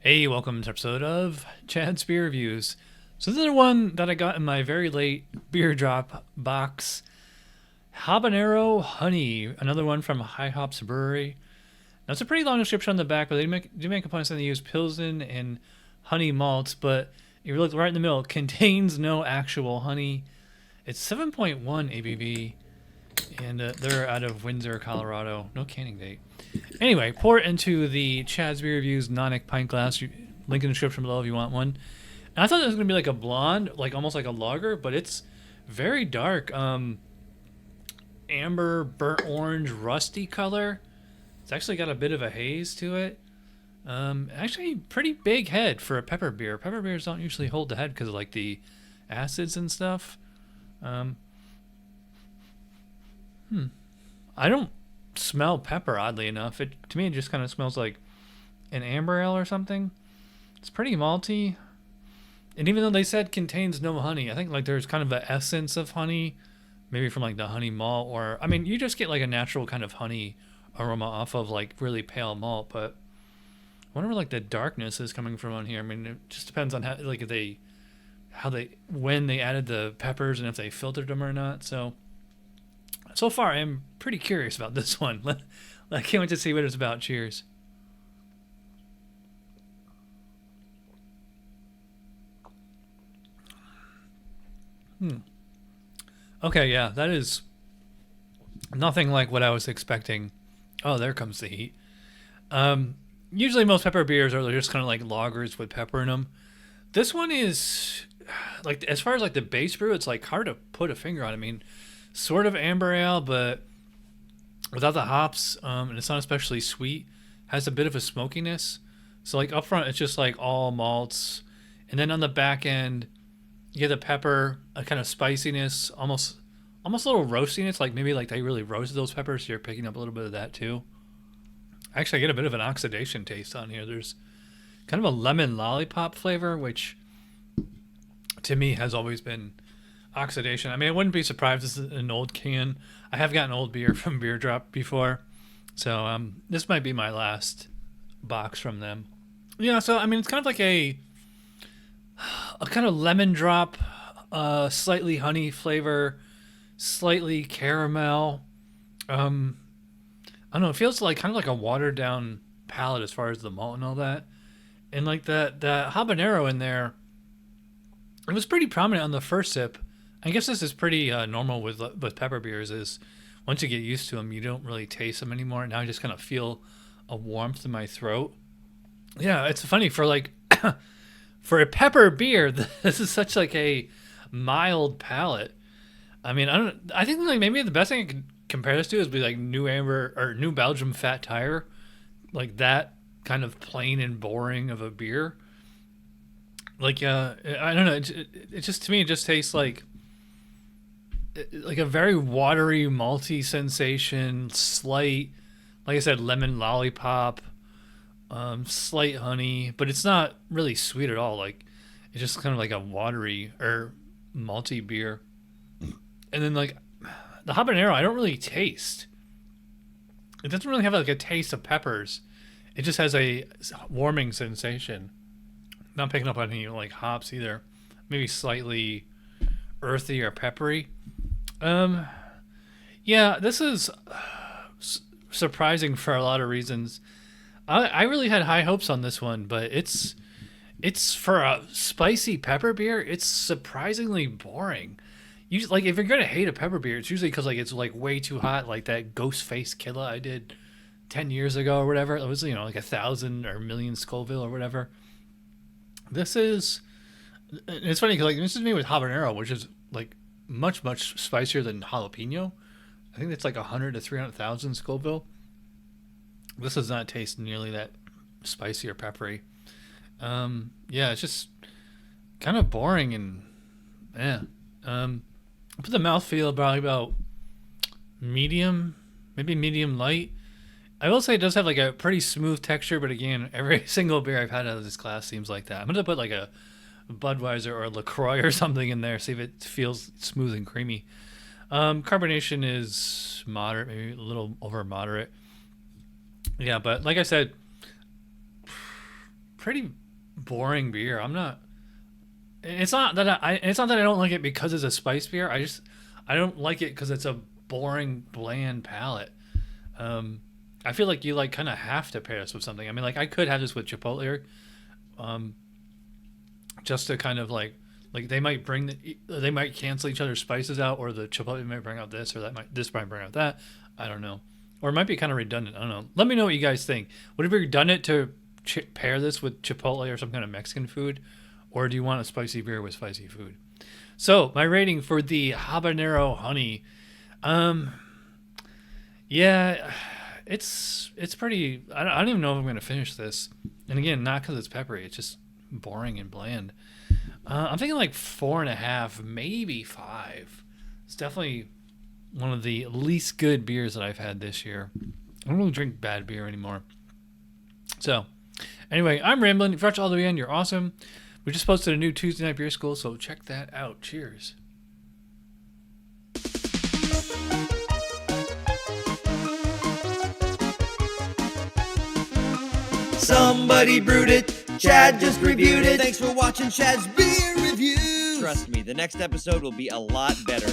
Hey, welcome to this episode of Chad's Beer Reviews. So this is the one that I got in my very late beer drop box. Habanero Hunny, another one from High Hops Brewery. Now it's a pretty long description on the back, but they do make a point saying they use Pilsen and honey malts, but if you look right in the middle, it contains no actual honey. It's 7.1 ABV, and they're out of Windsor, Colorado. No canning date. Anyway, pour it into the Chad's Beer Reviews Nonic pint glass. Link in the description below if you want one. And I thought it was going to be like a blonde, like almost like a lager, but it's very dark. Amber, burnt orange, rusty color. It's actually got a bit of a haze to it. Actually, pretty big head for a pepper beer. Pepper beers don't usually hold the head because of like the acids and stuff. I don't smell pepper, oddly enough. To me, it just kind of smells like an amber ale or something. It's pretty malty. And even though they said contains no honey, I think like there's kind of an essence of honey, maybe from like the honey malt, or I mean, you just get like a natural kind of honey aroma off of like really pale malt. But I wonder where like the darkness is coming from on here. I mean, it just depends on how like if they when they added the peppers and if they filtered them or not. So far, I'm pretty curious about this one. I can't wait to see what it's about. Cheers. Okay, yeah, that is nothing like what I was expecting. Oh, there comes the heat. Usually, most pepper beers are just kind of like lagers with pepper in them. This one is like, as far as like the base brew, it's like hard to put a finger on. I mean, sort of amber ale, but without the hops, and it's not especially sweet. Has a bit of a smokiness. So like up front, it's just like all malts, and then on the back end, you get the pepper, a kind of spiciness, almost a little roastiness. Like maybe like they really roasted those peppers, so you're picking up a little bit of that too. Actually, I get a bit of an oxidation taste on here. There's kind of a lemon lollipop flavor, which to me has always been oxidation. I mean, I wouldn't be surprised if this is an old can. I have gotten old beer from Beer Drop before, so this might be my last box from them. Yeah, so I mean, it's kind of like a kind of lemon drop, slightly honey flavor, slightly caramel. I don't know. It feels like kind of like a watered down palate as far as the malt and all that, and like the habanero in there. It was pretty prominent on the first sip. I guess this is pretty normal with pepper beers. Is once you get used to them, you don't really taste them anymore. Now I just kind of feel a warmth in my throat. Yeah, it's funny for like for a pepper beer. This is such like a mild palate. I mean, I think like maybe the best thing I could compare this to is be like New Amber or New Belgium Fat Tire, like that kind of plain and boring of a beer. Like I don't know. It just to me it just tastes like a very watery, malty sensation. Slight, like I said, lemon lollipop, slight honey, but it's not really sweet at all. Like it's just kind of like a watery or malty beer. And then like the habanero, I don't really taste. It doesn't really have like a taste of peppers. It just has a warming sensation. Not picking up on any like hops either. Maybe slightly earthy or peppery. Yeah, this is surprising for a lot of reasons. I really had high hopes on this one, but it's for a spicy pepper beer. It's surprisingly boring. You like if you're gonna hate a pepper beer, it's usually because like it's like way too hot, like that Ghost Face Killa I did 10 years ago or whatever. It was like 1,000 or a million Scoville or whatever. This is it's funny because like this is me with habanero, which is like much spicier than jalapeno. I think it's like 100 to 300,000 Scoville. This does not taste nearly that spicy or peppery. Yeah, it's just kind of boring and yeah. But the mouthfeel probably about medium, maybe medium light. I will say it does have like a pretty smooth texture, but again, every single beer I've had out of this class seems like that. I'm gonna put like a Budweiser or LaCroix or something in there, see if it feels smooth and creamy. Carbonation is moderate, maybe a little over moderate. Yeah, but like I said, pretty boring beer. I'm not. It's not that It's not that I don't like it because it's a spice beer. I don't like it because it's a boring, bland palate. I feel like you like kind of have to pair this with something. I mean, like I could have this with Chipotle, just to kind of like they might they might cancel each other's spices out, or the Chipotle might bring out this, or this might bring out that. I don't know, or it might be kind of redundant. I don't know. Let me know what you guys think. Would it be redundant to pair this with Chipotle or some kind of Mexican food, or do you want a spicy beer with spicy food? So my rating for the Habanero Hunny, yeah, it's pretty. I don't even know if I'm gonna finish this. And again, not because it's peppery. It's just boring and bland. I'm thinking like 4.5, maybe 5. It's definitely one of the least good beers that I've had this year. I don't really drink bad beer anymore. So, anyway, I'm rambling. If you're watching all the way in, you're awesome. We just posted a new Tuesday Night Beer School, so check that out. Cheers. Somebody brewed it. Chad just reviewed it. Thanks for watching Chad's Beer Review. Trust me, the next episode will be a lot better.